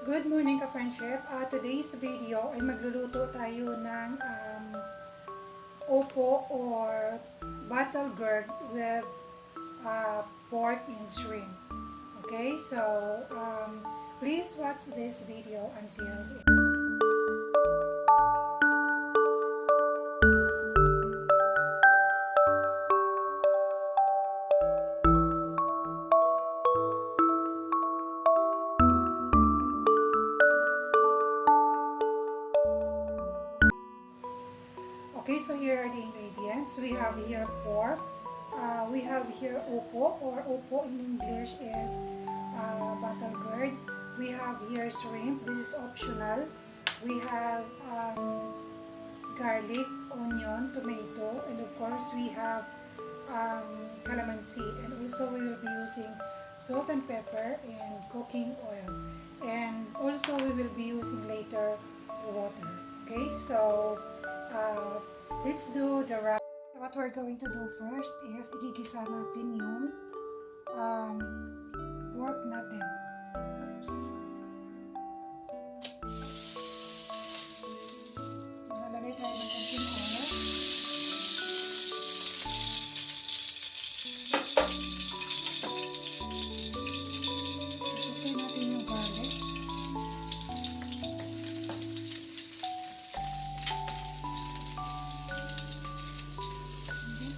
Good morning ka-friendship. Today's video ay magluluto tayo ng opo or battle gourd with pork and shrimp. Okay, so please watch this video until the end. Okay, so here are the ingredients. We have here pork. We have here opo, or opo in English is battle gourd. We have here shrimp. This is optional. We have garlic, onion, tomato, and of course we have calamansi. And also we will be using salt and pepper and cooking oil. And also we will be using later water. Okay, so let's do the wrap. What we're going to do first is igigisa natin yung pork natin. Oops. Lalagay tayo ng konting oil. Isutin natin yung garlic.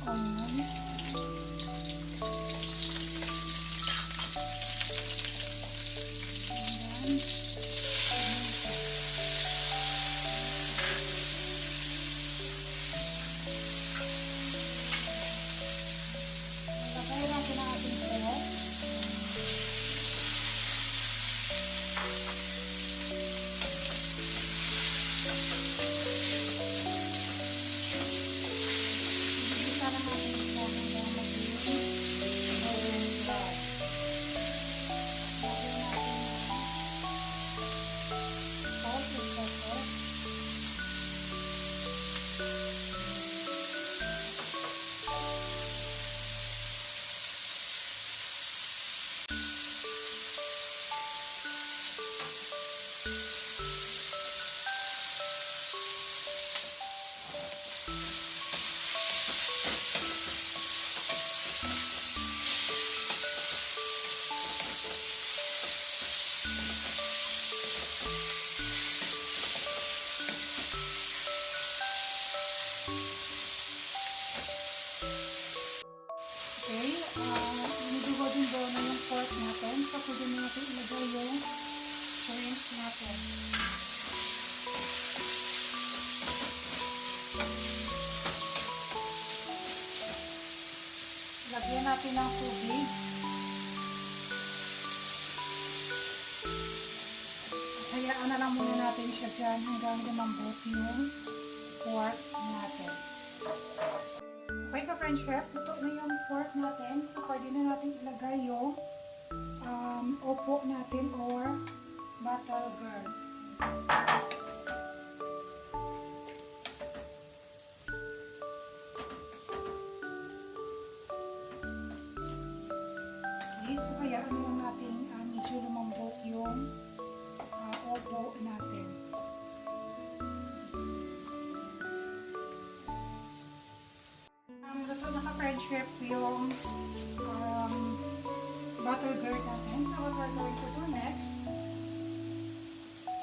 Onion. Lagay natin ang ating pork. Igigisa lang natin ito hanggang maging golden brown. Lagyan natin ng salt and pepper. Okay, medyo din brown na yung pork natin. So, pwede natin ilagay yung shrimp natin. Lagyan natin ng tubig. Hayaan na lang muna natin siya dyan hanggang lumambot yung pork natin. Okay ka-friendship, ito na yung pork natin. So, pwede na natin ilagay yung opo natin or battle gourd. Okay, so hayaan na lang natin medyo lumambot yung opo natin. Luto na ka-friendship yung battle gourd natin. So what we're going to do next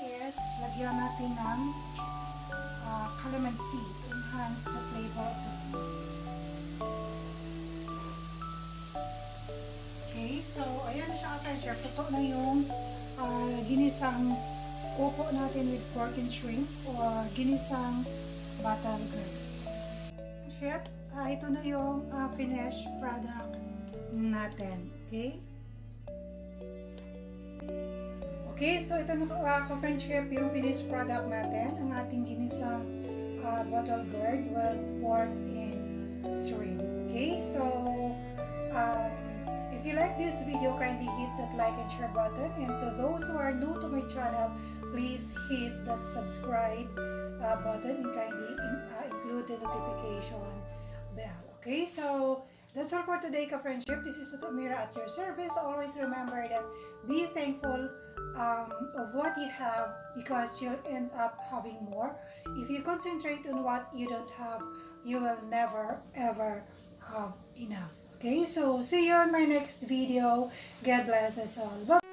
is lagyan natin ng calamansi to enhance the flavor of the food. Okay, so ayan na siya ka-friendship. Luto na yung ginisang opo natin with pork and shrimp or ginisang battle gourd. Chef, ito na yung finished product natin. Okay? Okay, so ito na ka-friendship yung finished product natin. Ang ating ginisang battle gourd with pork and shrimp. Okay, so if you like this video, kindly hit that like and share button. And to those who are new to my channel, please hit that subscribe button and kindly include the notification bell. Okay, so that's all for today, ka-friendship. This is Tuto Mira at your service. Always remember that be thankful of what you have, because you'll end up having more. If you concentrate on what you don't have, you will never ever have enough. Okay, so see you on my next video. God bless us all. Bye.